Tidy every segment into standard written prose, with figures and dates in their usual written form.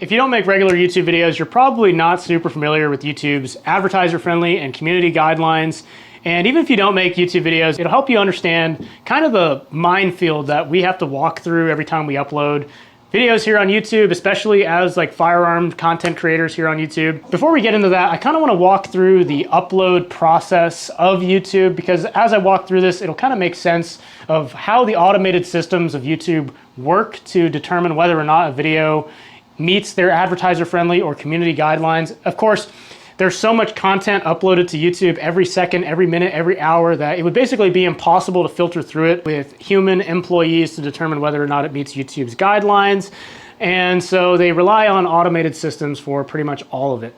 If you don't make regular YouTube videos, you're probably not super familiar with YouTube's advertiser-friendly and community guidelines. And even if you don't make YouTube videos, it'll help you understand kind of the minefield that we have to walk through every time we upload videos here on YouTube, especially as like firearm content creators here on YouTube. Before we get into that, I kind of want to walk through the upload process of YouTube, because as I walk through this, it'll kind of make sense of how the automated systems of YouTube work to determine whether or not a video meets their advertiser-friendly or community guidelines. Of course, there's so much content uploaded to YouTube every second, every minute, every hour that it would basically be impossible to filter through it with human employees to determine whether or not it meets YouTube's guidelines. And so they rely on automated systems for pretty much all of it.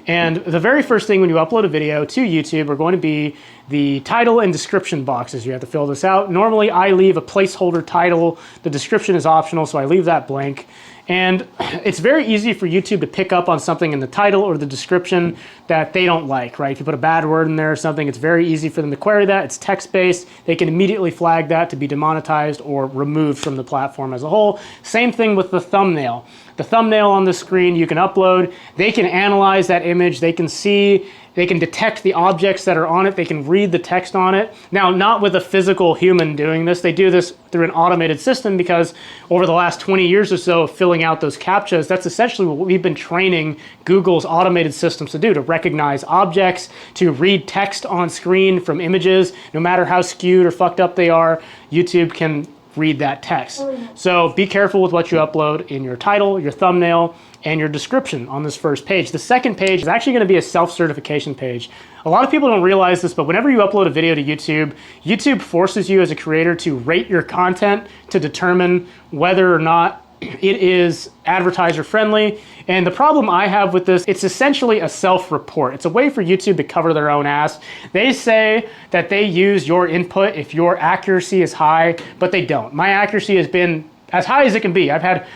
And the very first thing when you upload a video to YouTube are going to be the title and description boxes. You have to fill this out. Normally I leave a placeholder title. The description is optional, so I leave that blank. And it's very easy for YouTube to pick up on something in the title or the description that they don't like, right? If you put a bad word in there or something, it's very easy for them to query that. It's text-based. They can immediately flag that to be demonetized or removed from the platform as a whole. Same thing with the thumbnail. The thumbnail on the screen you can upload. They can analyze that image. They can see, they can detect the objects that are on it. They can read the text on it. Now, not with a physical human doing this. They do this through an automated system because over the last 20 years or so of filling out those CAPTCHAs, that's essentially what we've been training Google's automated systems to do, to recognize objects, to read text on screen from images. No matter how skewed or fucked up they are, YouTube can read that text. So be careful with what you upload in your title, your thumbnail, and your description on this first page. The second page is actually going to be a self-certification page. A lot of people don't realize this, but whenever you upload a video to YouTube, YouTube forces you as a creator to rate your content to determine whether or not it is advertiser friendly. And the problem I have with this, it's essentially a self-report. It's a way for YouTube to cover their own ass. They say that they use your input if your accuracy is high, but they don't. My accuracy has been as high as it can be. I've had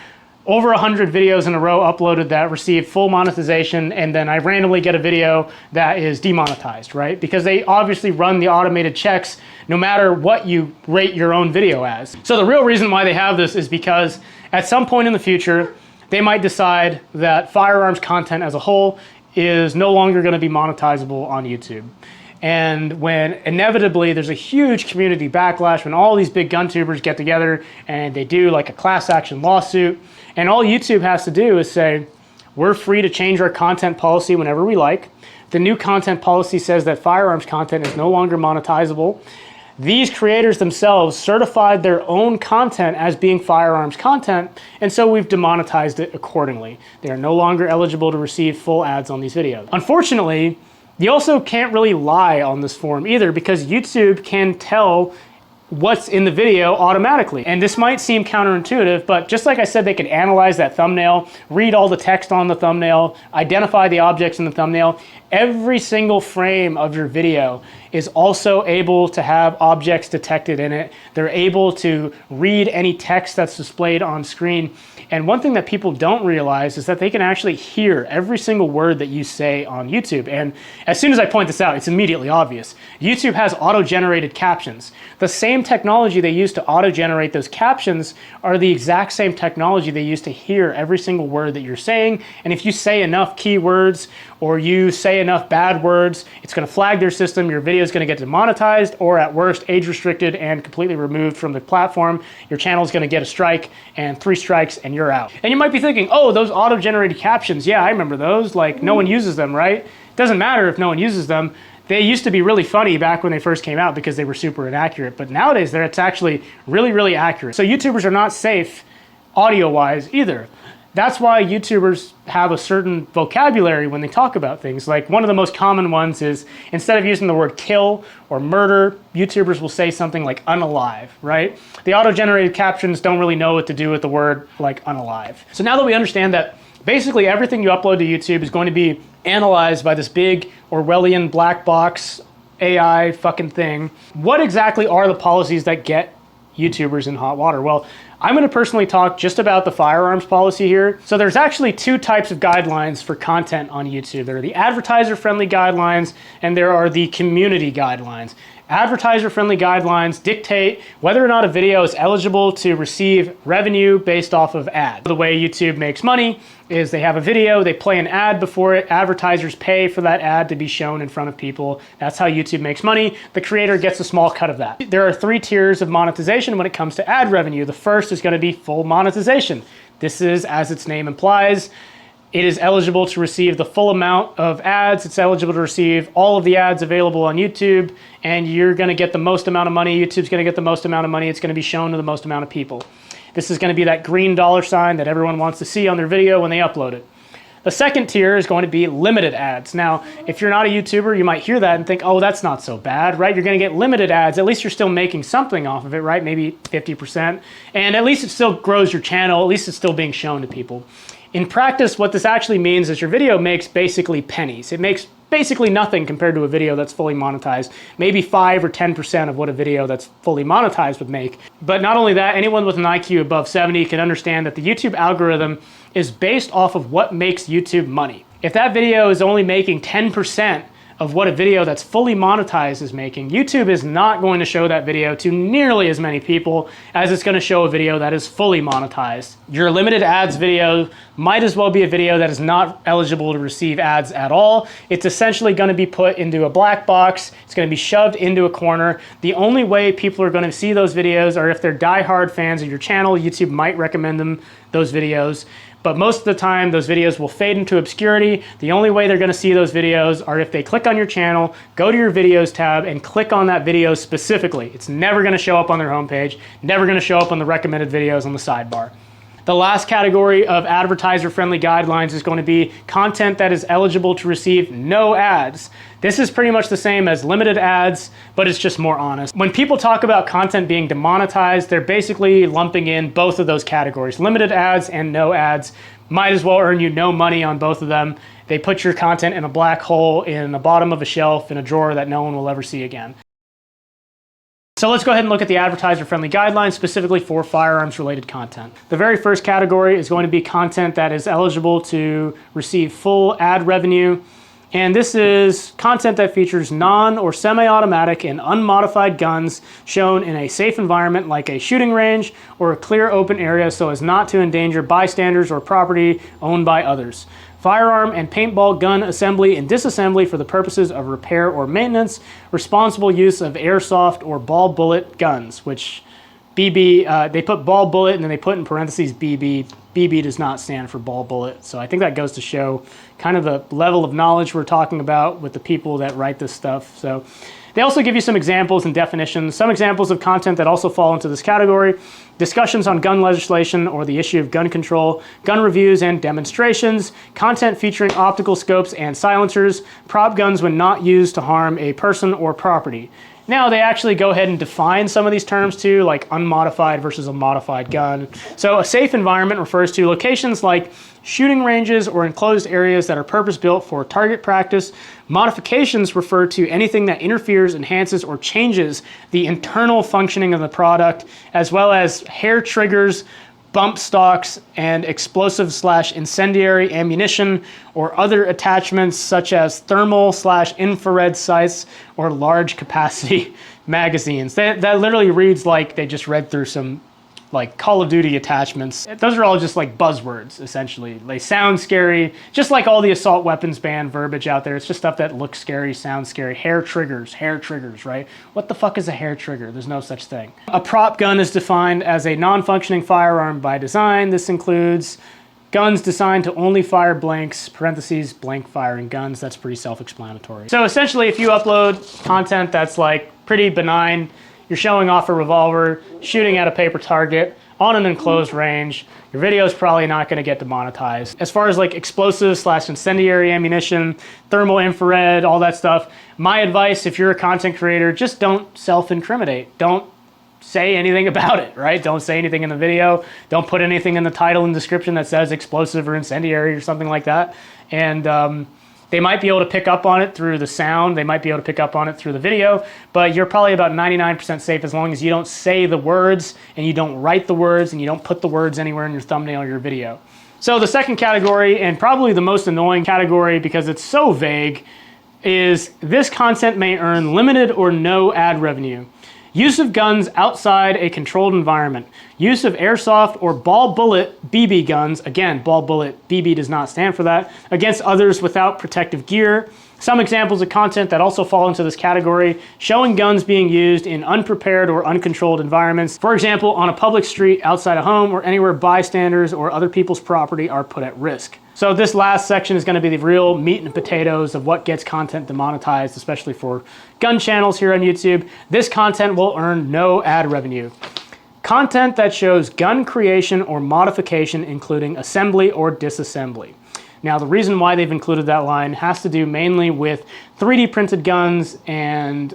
over 100 videos in a row uploaded that receive full monetization, and then I randomly get a video that is demonetized, right? Because they obviously run the automated checks no matter what you rate your own video as. So the real reason why they have this is because at some point in the future, they might decide that firearms content as a whole is no longer going to be monetizable on YouTube. And when inevitably there's a huge community backlash, when all these big gun tubers get together and they do like a class action lawsuit, and all YouTube has to do is say, we're free to change our content policy whenever we like. The new content policy says that firearms content is no longer monetizable. These creators themselves certified their own content as being firearms content, and so we've demonetized it accordingly. They are no longer eligible to receive full ads on these videos. Unfortunately, you also can't really lie on this form either, because YouTube can tell what's in the video automatically. And this might seem counterintuitive, but just like I said, they can analyze that thumbnail, read all the text on the thumbnail, identify the objects in the thumbnail. Every single frame of your video is also able to have objects detected in it. They're able to read any text that's displayed on screen. And one thing that people don't realize is that they can actually hear every single word that you say on YouTube. And as soon as I point this out, it's immediately obvious. YouTube has auto-generated captions. The same technology they use to auto-generate those captions are the exact same technology they use to hear every single word that you're saying. And if you say enough keywords or you say enough bad words, it's going to flag their system. Your video is going to get demonetized, or at worst, age restricted and completely removed from the platform. Your channel is going to get a strike, and 3 strikes, and you're out. And you might be thinking, oh, those auto-generated captions, yeah, I remember those. Like, no one uses them, right? It doesn't matter if no one uses them. They used to be really funny back when they first came out because they were super inaccurate, but nowadays it's actually really, really accurate. So YouTubers are not safe audio-wise either. That's why YouTubers have a certain vocabulary when they talk about things. Like, one of the most common ones is, instead of using the word kill or murder, YouTubers will say something like unalive, right? The auto-generated captions don't really know what to do with the word like unalive. So now that we understand that basically everything you upload to YouTube is going to be analyzed by this big Orwellian black box AI fucking thing, what exactly are the policies that get YouTubers in hot water? Well, I'm going to personally talk just about the firearms policy here. So there's actually 2 types of guidelines for content on YouTube. There are the advertiser-friendly guidelines, and there are the community guidelines. Advertiser-friendly guidelines dictate whether or not a video is eligible to receive revenue based off of ads. The way YouTube makes money is they have a video, they play an ad before it, advertisers pay for that ad to be shown in front of people. That's how YouTube makes money. The creator gets a small cut of that. There are 3 tiers of monetization when it comes to ad revenue. The first is going to be full monetization. This is, as its name implies, it is eligible to receive the full amount of ads. It's eligible to receive all of the ads available on YouTube, and you're going to get the most amount of money. YouTube's going to get the most amount of money. It's going to be shown to the most amount of people. This is going to be that green dollar sign that everyone wants to see on their video when they upload it. The second tier is going to be limited ads. Now, if you're not a YouTuber, you might hear that and think, oh, that's not so bad, right? You're going to get limited ads. At least you're still making something off of it, right? Maybe 50%. And at least it still grows your channel. At least it's still being shown to people. In practice, what this actually means is your video makes basically pennies. It makes basically nothing compared to a video that's fully monetized. Maybe 5 or 10% of what a video that's fully monetized would make. But not only that, anyone with an IQ above 70 can understand that the YouTube algorithm is based off of what makes YouTube money. If that video is only making 10% of what a video that's fully monetized is making, YouTube is not going to show that video to nearly as many people as it's going to show a video that is fully monetized. Your limited ads video might as well be a video that is not eligible to receive ads at all. It's essentially going to be put into a black box. It's going to be shoved into a corner. The only way people are going to see those videos are if they're diehard fans of your channel. YouTube might recommend them those videos. But most of the time, those videos will fade into obscurity. The only way they're going to see those videos are if they click on your channel, go to your videos tab, and click on that video specifically. It's never going to show up on their homepage, never going to show up on the recommended videos on the sidebar. The last category of advertiser-friendly guidelines is going to be content that is eligible to receive no ads. This is pretty much the same as limited ads, but it's just more honest. When people talk about content being demonetized, they're basically lumping in both of those categories. Limited ads and no ads might as well earn you no money on both of them. They put your content in a black hole in the bottom of a shelf in a drawer that no one will ever see again. So let's go ahead and look at the advertiser-friendly guidelines specifically for firearms-related content. The very first category is going to be content that is eligible to receive full ad revenue. And this is content that features non- or semi-automatic and unmodified guns shown in a safe environment like a shooting range or a clear open area so as not to endanger bystanders or property owned by others. Firearm and paintball gun assembly and disassembly for the purposes of repair or maintenance, responsible use of airsoft or ball bullet guns, which BB, they put ball bullet and then they put in parentheses BB. BB does not stand for ball bullet. So I think that goes to show kind of the level of knowledge we're talking about with the people that write this stuff. So they also give you some examples and definitions, some examples of content that also fall into this category: discussions on gun legislation or the issue of gun control, gun reviews and demonstrations, content featuring optical scopes and silencers, prop guns when not used to harm a person or property. Now they actually go ahead and define some of these terms too, like unmodified versus a modified gun. So a safe environment refers to locations like shooting ranges or enclosed areas that are purpose-built for target practice. Modifications refer to anything that interferes, enhances, or changes the internal functioning of the product, as well as hair triggers, bump stocks, and explosive/incendiary ammunition or other attachments such as thermal/infrared sights or large capacity magazines. That literally reads like they just read through some like Call of Duty attachments. Those are all just like buzzwords, essentially. They sound scary, just like all the assault weapons ban verbiage out there. It's just stuff that looks scary, sounds scary. Hair triggers, right? What the fuck is a hair trigger? There's no such thing. A prop gun is defined as a non-functioning firearm by design. This includes guns designed to only fire blanks, parentheses, blank firing guns. That's pretty self-explanatory. So essentially, if you upload content that's like pretty benign, you're showing off a revolver, shooting at a paper target on an enclosed range, your video is probably not going to get demonetized. As far as like explosive/incendiary ammunition, thermal infrared, all that stuff, my advice if you're a content creator, just don't self-incriminate. Don't say anything about it, right? Don't say anything in the video. Don't put anything in the title and description that says explosive or incendiary or something like that. And they might be able to pick up on it through the sound. They might be able to pick up on it through the video, but you're probably about 99% safe as long as you don't say the words and you don't write the words and you don't put the words anywhere in your thumbnail or your video. So the second category, and probably the most annoying category because it's so vague, is this content may earn limited or no ad revenue. Use of guns outside a controlled environment. Use of airsoft or ball bullet BB guns, again, ball bullet BB does not stand for that, against others without protective gear. Some examples of content that also fall into this category: showing guns being used in unprepared or uncontrolled environments. For example, on a public street, outside a home, or anywhere bystanders or other people's property are put at risk. So this last section is going to be the real meat and potatoes of what gets content demonetized, especially for gun channels here on YouTube. This content will earn no ad revenue. Content that shows gun creation or modification, including assembly or disassembly. Now, the reason why they've included that line has to do mainly with 3D printed guns and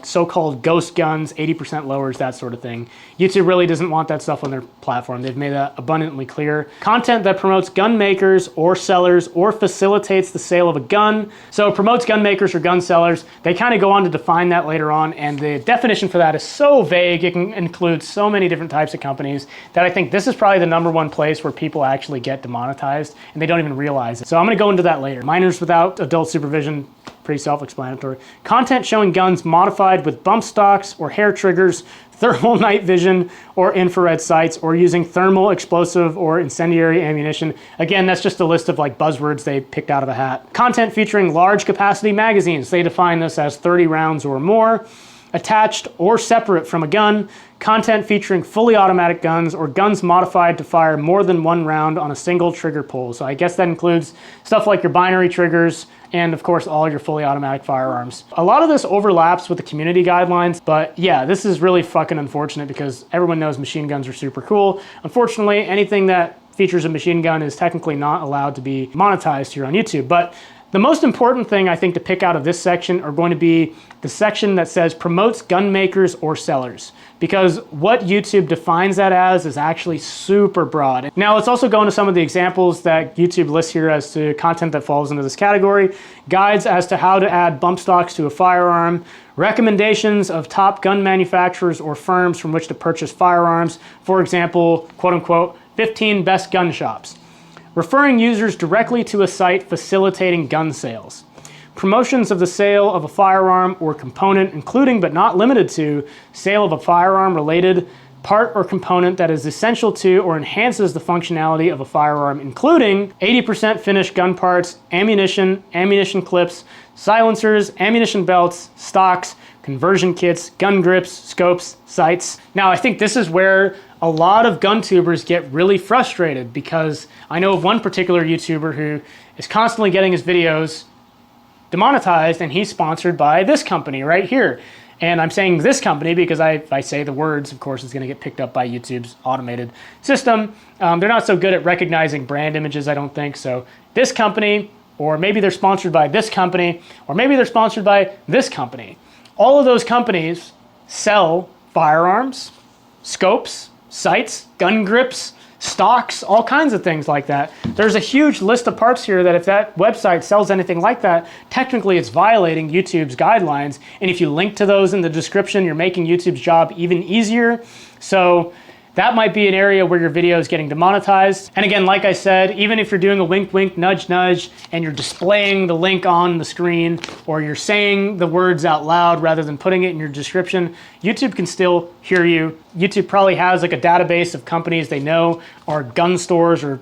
so-called ghost guns, 80% lowers, that sort of thing. YouTube really doesn't want that stuff on their platform. They've made that abundantly clear. Content that promotes gun makers or sellers or facilitates the sale of a gun. So promotes gun makers or gun sellers. They kind of go on to define that later on, and the definition for that is so vague. It can include so many different types of companies that I think this is probably the #1 place where people actually get demonetized and they don't even realize it. So I'm going to go into that later. Minors without adult supervision, pretty self-explanatory. Content showing guns modified with bump stocks or hair triggers, thermal night vision or infrared sights, or using thermal, explosive, or incendiary ammunition. Again, that's just a list of like buzzwords they picked out of a hat. Content featuring large capacity magazines. They define this as 30 rounds or more. Attached or separate from a gun. Content featuring fully automatic guns or guns modified to fire more than one round on a single trigger pull. So I guess that includes stuff like your binary triggers and of course all your fully automatic firearms. A lot of this overlaps with the community guidelines, but yeah, this is really fucking unfortunate because everyone knows machine guns are super cool. Unfortunately, anything that features a machine gun is technically not allowed to be monetized here on YouTube. But the most important thing I think to pick out of this section are going to be the section that says promotes gun makers or sellers, because what YouTube defines that as is actually super broad. Now let's also go into some of the examples that YouTube lists here as to content that falls into this category. Guides as to how to add bump stocks to a firearm, recommendations of top gun manufacturers or firms from which to purchase firearms. For example, quote unquote, 15 best gun shops. Referring users directly to a site facilitating gun sales. Promotions of the sale of a firearm or component, including but not limited to sale of a firearm related part or component that is essential to or enhances the functionality of a firearm, including 80% finished gun parts, ammunition, ammunition clips, silencers, ammunition belts, stocks, conversion kits, gun grips, scopes, sights. Now, I think this is where a lot of gun tubers get really frustrated, because I know of one particular YouTuber who is constantly getting his videos demonetized, and he's sponsored by this company right here. And I'm saying this company because if I say the words, of course, it's going to get picked up by YouTube's automated system. They're not so good at recognizing brand images, I don't think. So this company, or maybe they're sponsored by this company, or maybe they're sponsored by this company. All of those companies sell firearms, scopes, sights, gun grips, stocks, all kinds of things like that. There's a huge list of parts here that if that website sells anything like that, technically it's violating YouTube's guidelines. And if you link to those in the description, you're making YouTube's job even easier. So that might be an area where your video is getting demonetized. And again, like I said, even if you're doing a wink, wink, nudge, nudge, and you're displaying the link on the screen, or you're saying the words out loud rather than putting it in your description, YouTube can still hear you. YouTube probably has like a database of companies they know are gun stores or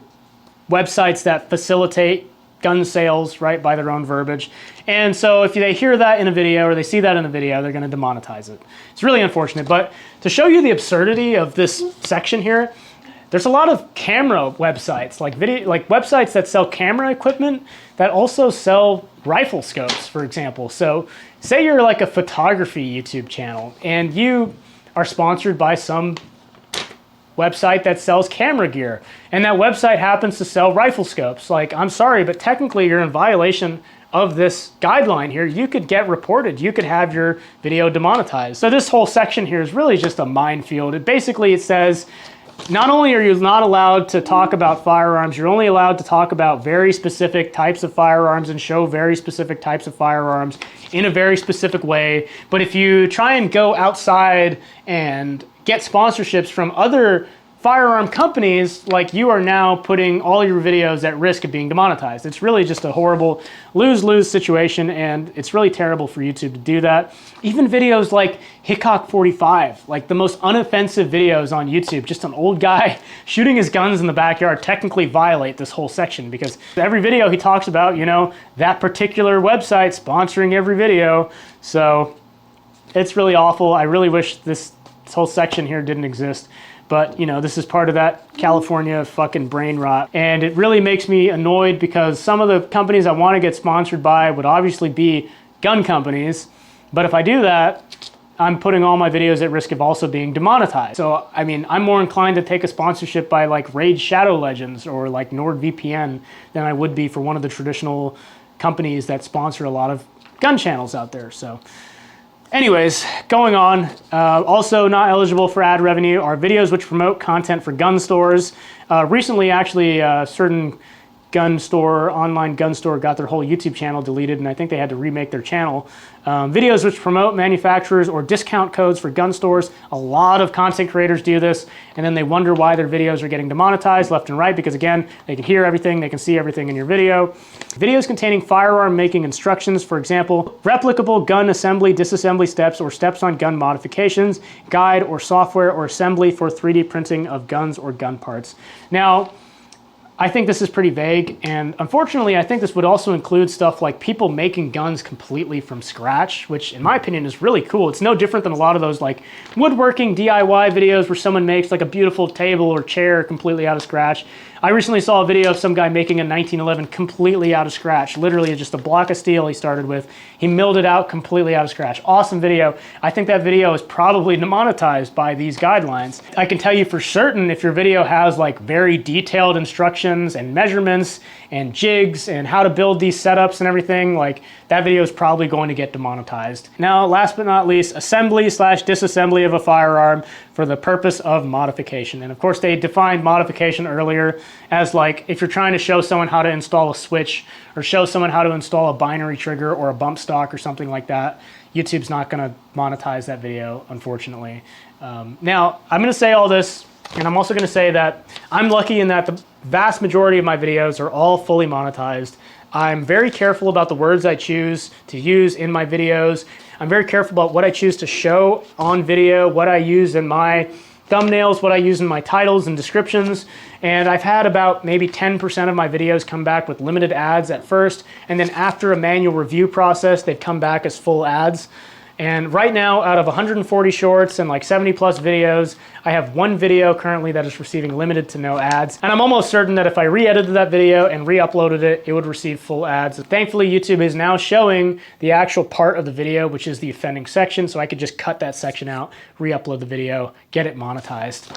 websites that facilitate gun sales, right, by their own verbiage. And so if they hear that in a video or they see that in a video, they're going to demonetize it. It's really unfortunate. But to show you the absurdity of this section here, there's a lot of camera websites, like websites that sell camera equipment that also sell rifle scopes, for example. So say you're like a photography YouTube channel and you are sponsored by some website that sells camera gear, and that website happens to sell rifle scopes. Like, I'm sorry, but technically you're in violation of this guideline here. You could get reported. You could have your video demonetized. So this whole section here is really just a minefield. It says, not only are you not allowed to talk about firearms, you're only allowed to talk about very specific types of firearms and show very specific types of firearms in a very specific way. But if you try and go outside and get sponsorships from other firearm companies like you are now putting all your videos at risk of being demonetized. It's really just a horrible lose-lose situation, and it's really terrible for YouTube to do that. Even videos like Hickok 45, like the most unoffensive videos on YouTube, just an old guy shooting his guns in the backyard, technically violate this whole section, because every video he talks about, you know, that particular website sponsoring every video. So it's really awful. I really wish this whole section here didn't exist. But, you know, this is part of that California fucking brain rot. And it really makes me annoyed because some of the companies I want to get sponsored by would obviously be gun companies. But if I do that, I'm putting all my videos at risk of also being demonetized. So, I mean, I'm more inclined to take a sponsorship by like Raid Shadow Legends or like NordVPN than I would be for one of the traditional companies that sponsor a lot of gun channels out there. So anyways, going on, also not eligible for ad revenue are videos which promote content for gun stores. Recently, actually, a certain online gun store got their whole YouTube channel deleted, and I think they had to remake their channel. Videos which promote manufacturers or discount codes for gun stores. A lot of content creators do this, and then they wonder why their videos are getting demonetized left and right, because again, they can hear everything, they can see everything in your video. Videos containing firearm making instructions, for example, replicable gun assembly, disassembly steps, or steps on gun modifications, guide or software or assembly for 3D printing of guns or gun parts. Now, I think this is pretty vague, and unfortunately I think this would also include stuff like people making guns completely from scratch, which in my opinion is really cool. It's no different than a lot of those like woodworking DIY videos where someone makes like a beautiful table or chair completely out of scratch. I recently saw a video of some guy making a 1911 completely out of scratch. Literally just a block of steel he started with. He milled it out completely out of scratch. Awesome video. I think that video is probably demonetized by these guidelines. I can tell you for certain if your video has like very detailed instructions and measurements and jigs and how to build these setups and everything, like that video is probably going to get demonetized. Now, last but not least, assembly/disassembly of a firearm for the purpose of modification. And of course they defined modification earlier as like if you're trying to show someone how to install a switch or show someone how to install a binary trigger or a bump stock or something like that. YouTube's not gonna monetize that video, unfortunately. Now, I'm gonna say all this, and I'm also gonna say that I'm lucky in that the vast majority of my videos are all fully monetized. I'm very careful about the words I choose to use in my videos. I'm very careful about what I choose to show on video, what I use in my thumbnails, what I use in my titles and descriptions. And I've had about maybe 10% of my videos come back with limited ads at first, and then after a manual review process, they've come back as full ads. And right now, out of 140 shorts and like 70 plus videos, I have one video currently that is receiving limited to no ads. And I'm almost certain that if I re-edited that video and re-uploaded it, it would receive full ads. Thankfully, YouTube is now showing the actual part of the video, which is the offending section, so I could just cut that section out, re-upload the video, get it monetized.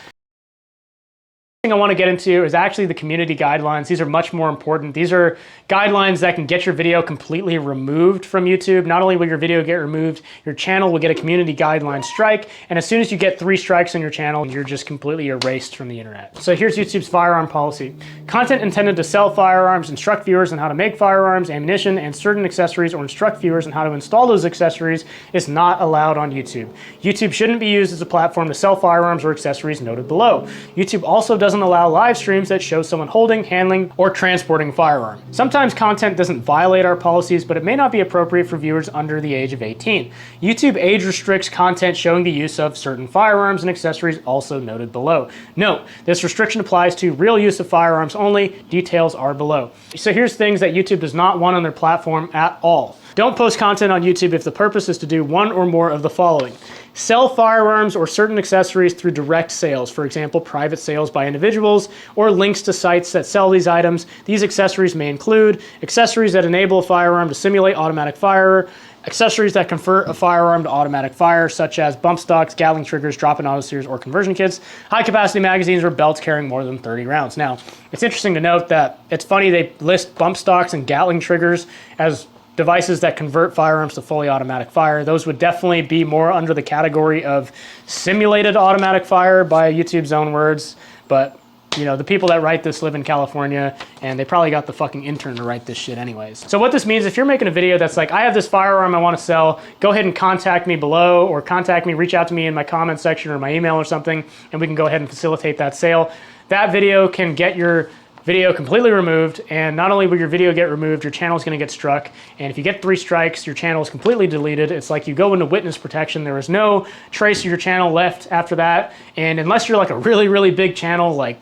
I want to get into is actually the community guidelines. These are much more important. These are guidelines that can get your video completely removed from YouTube. Not only will your video get removed, your channel will get a community guideline strike, and as soon as you get 3 strikes on your channel, you're just completely erased from the internet. So here's YouTube's firearm policy. Content intended to sell firearms, instruct viewers on how to make firearms, ammunition, and certain accessories, or instruct viewers on how to install those accessories is not allowed on YouTube. YouTube shouldn't be used as a platform to sell firearms or accessories noted below. YouTube also doesn't allow live streams that show someone holding, handling, or transporting a firearm. Sometimes content doesn't violate our policies, but it may not be appropriate for viewers under the age of 18. YouTube age restricts content showing the use of certain firearms and accessories also noted below. Note, this restriction applies to real use of firearms only. Details are below. So here's things that YouTube does not want on their platform at all. Don't post content on YouTube if the purpose is to do one or more of the following. Sell firearms or certain accessories through direct sales, for example, private sales by individuals, or links to sites that sell these items. These accessories may include accessories that enable a firearm to simulate automatic fire, accessories that convert a firearm to automatic fire, such as bump stocks, Gatling triggers, drop-in autoseers, or conversion kits, high-capacity magazines, or belts carrying more than 30 rounds. Now, it's interesting to note that it's funny they list bump stocks and Gatling triggers as devices that convert firearms to fully automatic fire. Those would definitely be more under the category of simulated automatic fire by YouTube's own words, but you know, the people that write this live in California, and they probably got the fucking intern to write this shit anyways. So what this means, if you're making a video that's like, I have this firearm I want to sell, go ahead and contact me below, or contact me, reach out to me in my comment section or my email or something, and we can go ahead and facilitate that sale. That video can get your video completely removed, and not only will your video get removed, your channel is going to get struck, and if you get 3 strikes, your channel is completely deleted. It's like you go into witness protection. There is no trace of your channel left after that, and unless you're like a really, really big channel like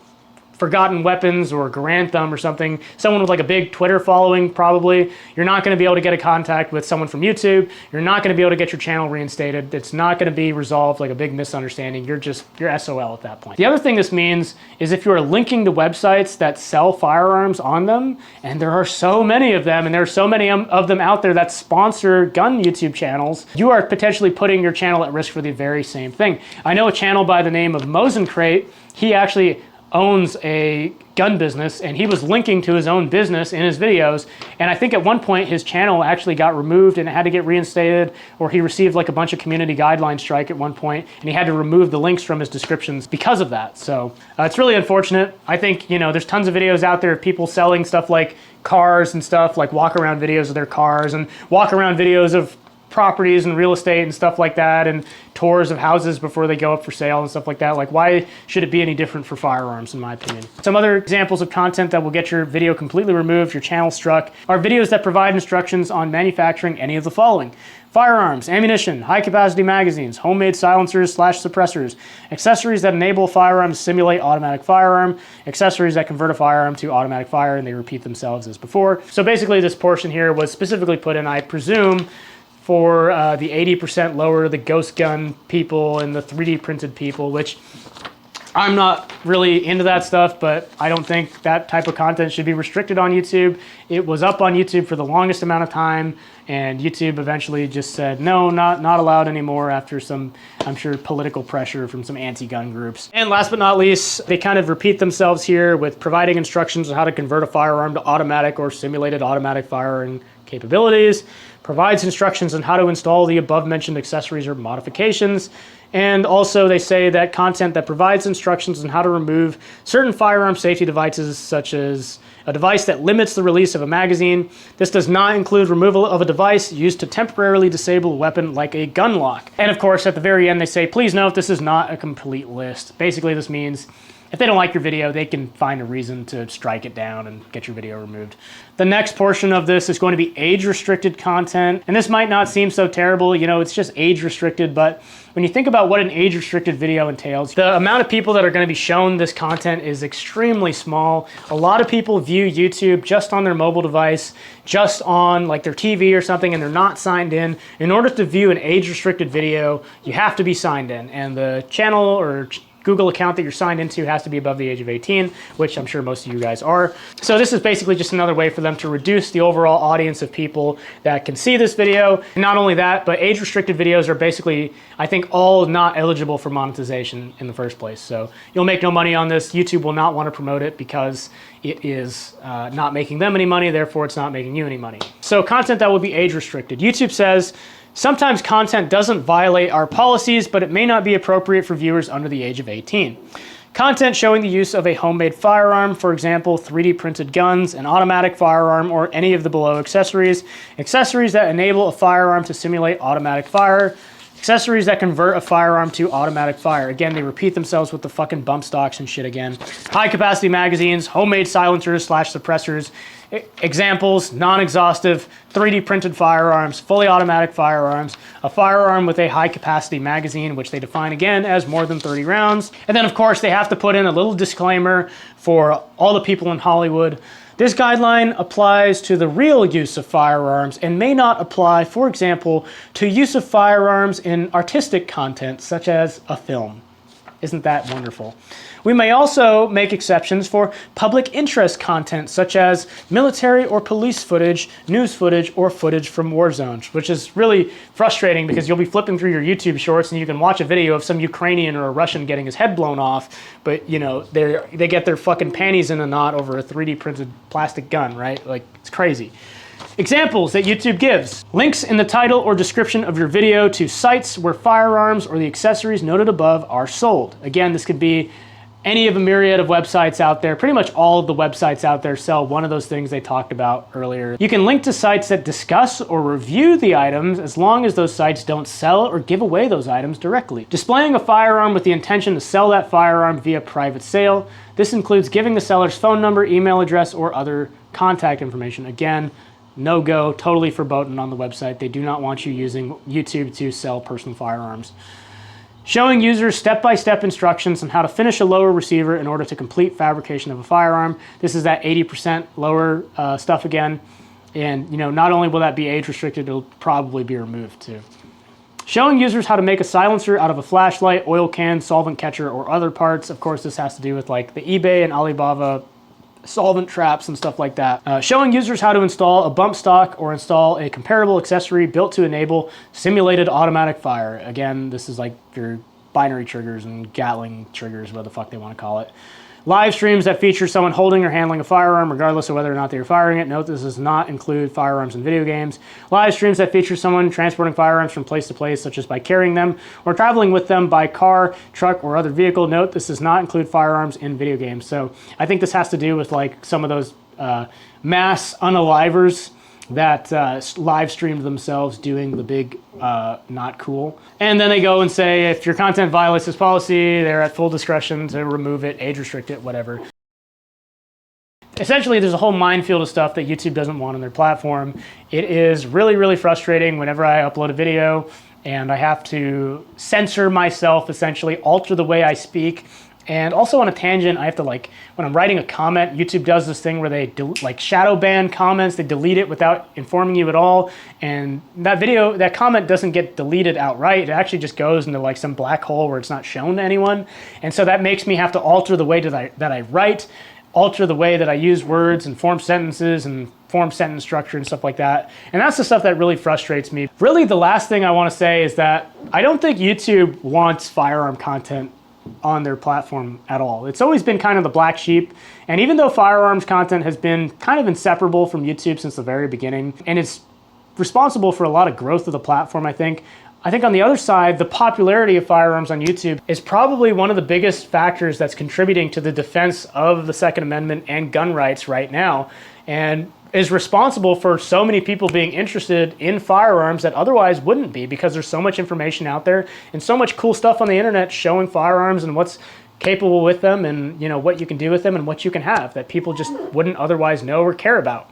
Forgotten Weapons or Garantham or something, someone with like a big Twitter following probably, you're not going to be able to get a contact with someone from YouTube. You're not going to be able to get your channel reinstated. It's not going to be resolved like a big misunderstanding. You're SOL at that point. The other thing this means is if you are linking to websites that sell firearms on them, and there are so many of them, and there are so many of them out there that sponsor gun YouTube channels, you are potentially putting your channel at risk for the very same thing. I know a channel by the name of Mosencrate. He actually owns a gun business, and he was linking to his own business in his videos, and I think at one point his channel actually got removed and it had to get reinstated, or he received like a bunch of community guideline strike at one point, and he had to remove the links from his descriptions because of that. So it's really unfortunate. I think, you know, there's tons of videos out there of people selling stuff like cars and stuff, like walk around videos of their cars and walk around videos of properties and real estate and stuff like that, and tours of houses before they go up for sale and stuff like that. Like, why should it be any different for firearms, in my opinion? Some other examples of content that will get your video completely removed, your channel struck, are videos that provide instructions on manufacturing any of the following: firearms, ammunition, high-capacity magazines, homemade silencers/suppressors, accessories that enable a firearm to simulate automatic firearm, accessories that convert a firearm to automatic fire, and they repeat themselves as before. So basically this portion here was specifically put in, I presume, for the 80% lower, the ghost gun people and the 3D printed people, which I'm not really into that stuff, but I don't think that type of content should be restricted on YouTube. It was up on YouTube for the longest amount of time, and YouTube eventually just said, no, not allowed anymore after some, I'm sure, political pressure from some anti-gun groups. And last but not least, they kind of repeat themselves here with providing instructions on how to convert a firearm to automatic or simulated automatic firing capabilities, provides instructions on how to install the above-mentioned accessories or modifications, and also they say that content that provides instructions on how to remove certain firearm safety devices, such as a device that limits the release of a magazine. This does not include removal of a device used to temporarily disable a weapon like a gun lock. And of course, at the very end, they say, please note this is not a complete list. Basically, this means if they don't like your video, they can find a reason to strike it down and get your video removed. The next portion of this is going to be age-restricted content. And this might not seem so terrible, you know, it's just age-restricted, but when you think about what an age-restricted video entails, the amount of people that are going to be shown this content is extremely small. A lot of people view YouTube just on their mobile device, just on like their TV or something, and they're not signed in. In order to view an age-restricted video, you have to be signed in, and the channel or Google account that you're signed into has to be above the age of 18, which I'm sure most of you guys are. So this is basically just another way for them to reduce the overall audience of people that can see this video. And not only that, but age-restricted videos are basically, I think, all not eligible for monetization in the first place. So you'll make no money on this. YouTube will not want to promote it because it is not making them any money, therefore it's not making you any money. So content that will be age-restricted. YouTube says, sometimes content doesn't violate our policies, but it may not be appropriate for viewers under the age of 18. Content showing the use of a homemade firearm, for example, 3D printed guns, an automatic firearm, or any of the below accessories. Accessories that enable a firearm to simulate automatic fire. Accessories that convert a firearm to automatic fire. Again, they repeat themselves with the fucking bump stocks and shit again. High capacity magazines, homemade silencers/suppressors. Examples, non-exhaustive, 3D printed firearms, fully automatic firearms, a firearm with a high capacity magazine, which they define again as more than 30 rounds. And then of course they have to put in a little disclaimer for all the people in Hollywood. This guideline applies to the real use of firearms and may not apply, for example, to use of firearms in artistic content such as a film. Isn't that wonderful? We may also make exceptions for public interest content such as military or police footage, news footage, or footage from war zones, which is really frustrating because you'll be flipping through your YouTube shorts and you can watch a video of some Ukrainian or a Russian getting his head blown off, but you know, they get their fucking panties in a knot over a 3D printed plastic gun, right? Like, it's crazy. Examples that YouTube gives. Links in the title or description of your video to sites where firearms or the accessories noted above are sold. Again, this could be any of a myriad of websites out there. Pretty much all of the websites out there sell one of those things they talked about earlier. You can link to sites that discuss or review the items as long as those sites don't sell or give away those items directly. Displaying a firearm with the intention to sell that firearm via private sale. This includes giving the seller's phone number, email address, or other contact information. Again, no go, totally verboten on the website. They do not want you using YouTube to sell personal firearms. Showing users step-by-step instructions on how to finish a lower receiver in order to complete fabrication of a firearm. This is that 80% lower stuff again. And not only will that be age restricted, it'll probably be removed too. Showing users how to make a silencer out of a flashlight, oil can, solvent catcher, or other parts. Of course, this has to do with like the eBay and Alibaba solvent traps and stuff like that. Showing users how to install a bump stock or install a comparable accessory built to enable simulated automatic fire. Again, this is like your binary triggers and Gatling triggers, what the fuck they want to call it. Live streams that feature someone holding or handling a firearm regardless of whether or not they are firing it. Note this does not include firearms in video games. Live streams that feature someone transporting firearms from place to place, such as by carrying them or traveling with them by car, truck, or other vehicle. Note this does not include firearms in video games. So I think this has to do with like some of those mass unalivers that live streamed themselves doing the big not cool. And then they go and say, if your content violates this policy, they're at full discretion to remove it, age restrict it, whatever. Essentially, there's a whole minefield of stuff that YouTube doesn't want on their platform. It is really, really frustrating whenever I upload a video and I have to censor myself, essentially alter the way I speak. And also on a tangent, I have to like, when I'm writing a comment, YouTube does this thing where they like shadow ban comments, they delete it without informing you at all. And that comment doesn't get deleted outright. It actually just goes into like some black hole where it's not shown to anyone. And so that makes me have to alter the way that I write, alter the way that I use words and form sentences and form sentence structure and stuff like that. And that's the stuff that really frustrates me. Really, the last thing I want to say is that I don't think YouTube wants firearm content on their platform at all. It's always been kind of the black sheep. And even though firearms content has been kind of inseparable from YouTube since the very beginning, and it's responsible for a lot of growth of the platform, I think on the other side, the popularity of firearms on YouTube is probably one of the biggest factors that's contributing to the defense of the Second Amendment and gun rights right now, and is responsible for so many people being interested in firearms that otherwise wouldn't be, because there's so much information out there and so much cool stuff on the internet showing firearms and what's capable with them and what you can do with them and what you can have that people just wouldn't otherwise know or care about.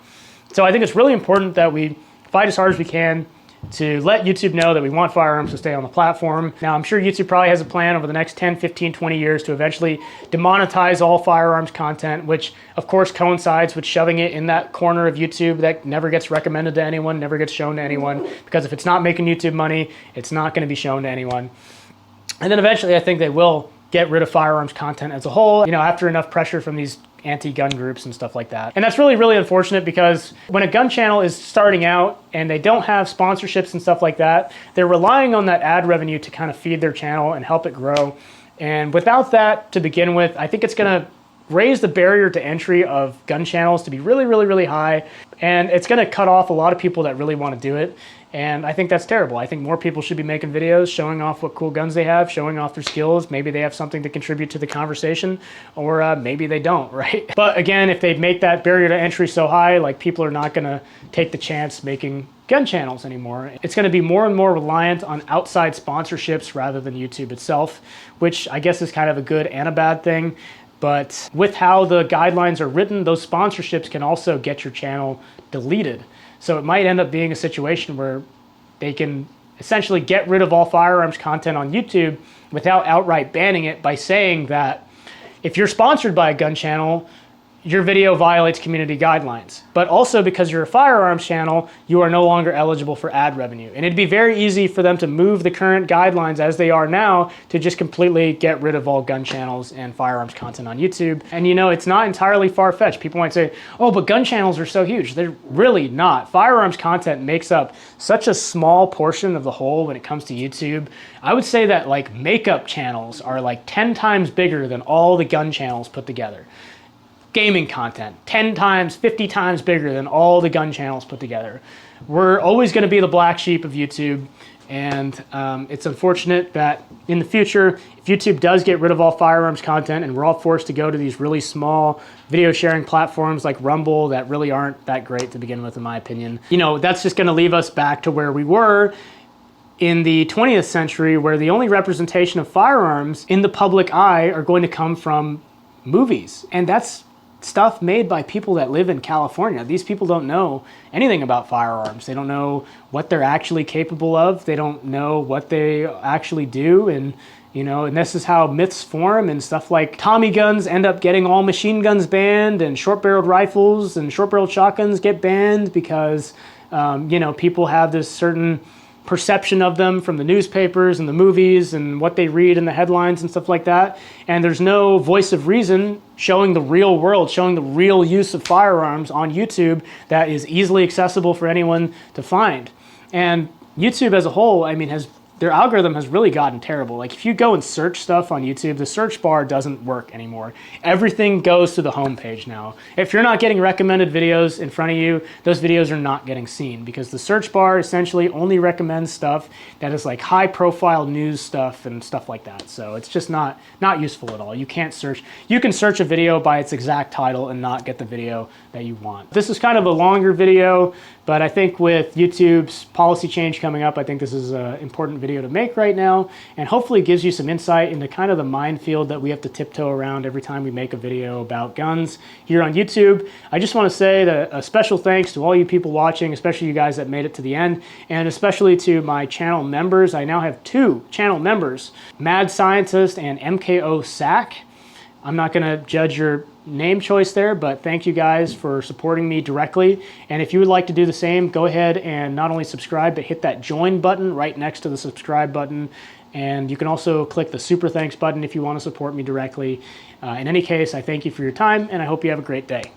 So I think it's really important that we fight as hard as we can to let YouTube know that we want firearms to stay on the platform. Now, I'm sure YouTube probably has a plan over the next 10, 15, 20 years to eventually demonetize all firearms content, which of course coincides with shoving it in that corner of YouTube that never gets recommended to anyone, never gets shown to anyone, because if it's not making YouTube money, it's not going to be shown to anyone. And then eventually I think they will get rid of firearms content as a whole, after enough pressure from these anti-gun groups and stuff like that. And that's really, really unfortunate, because when a gun channel is starting out and they don't have sponsorships and stuff like that, they're relying on that ad revenue to kind of feed their channel and help it grow. And without that to begin with, I think it's gonna raise the barrier to entry of gun channels to be really, really, really high. And it's gonna cut off a lot of people that really wanna do it. And I think that's terrible. I think more people should be making videos showing off what cool guns they have, showing off their skills. Maybe they have something to contribute to the conversation, or maybe they don't, right? But again, if they make that barrier to entry so high, like people are not gonna take the chance making gun channels anymore. It's gonna be more and more reliant on outside sponsorships rather than YouTube itself, which I guess is kind of a good and a bad thing. But with how the guidelines are written, those sponsorships can also get your channel deleted. So it might end up being a situation where they can essentially get rid of all firearms content on YouTube without outright banning it by saying that if you're sponsored by a gun channel, your video violates community guidelines. But also because you're a firearms channel, you are no longer eligible for ad revenue. And it'd be very easy for them to move the current guidelines as they are now to just completely get rid of all gun channels and firearms content on YouTube. And it's not entirely far-fetched. People might say, oh, but gun channels are so huge. They're really not. Firearms content makes up such a small portion of the whole when it comes to YouTube. I would say that like makeup channels are like 10 times bigger than all the gun channels put together. Gaming content, 10 times, 50 times bigger than all the gun channels put together. We're always going to be the black sheep of YouTube. And it's unfortunate that in the future, if YouTube does get rid of all firearms content and we're all forced to go to these really small video sharing platforms like Rumble that really aren't that great to begin with, in my opinion, you know, that's just going to leave us back to where we were in the 20th century, where the only representation of firearms in the public eye are going to come from movies. And that's stuff made by people that live in California. These people don't know anything about firearms. They don't know what they're actually capable of. They don't know what they actually do. And, you know, and this is how myths form, and stuff like Tommy guns end up getting all machine guns banned, and short-barreled rifles and short-barreled shotguns get banned because, you know, people have this certain perception of them from the newspapers and the movies and what they read in the headlines and stuff like that. And there's no voice of reason showing the real world, showing the real use of firearms on YouTube that is easily accessible for anyone to find. And YouTube as a whole, I mean, their algorithm has really gotten terrible. Like, if you go and search stuff on YouTube, the search bar doesn't work anymore. Everything goes to the home page now. If you're not getting recommended videos in front of you, those videos are not getting seen, because the search bar essentially only recommends stuff that is like high profile news stuff and stuff like that. So it's just not useful at all. You can't search. You can search a video by its exact title and not get the video that you want. This is kind of a longer video, but I think with YouTube's policy change coming up, I think this is an important video to make right now, and hopefully gives you some insight into kind of the minefield that we have to tiptoe around every time we make a video about guns here on YouTube. I just want to say that a special thanks to all you people watching, especially you guys that made it to the end, and especially to my channel members. I now have 2 channel members, Mad Scientist and MKO Sack. I'm not going to judge your name choice there, but thank you guys for supporting me directly. And if you would like to do the same, go ahead and not only subscribe, but hit that join button right next to the subscribe button. And you can also click the super thanks button if you want to support me directly. In any case, I thank you for your time, and I hope you have a great day.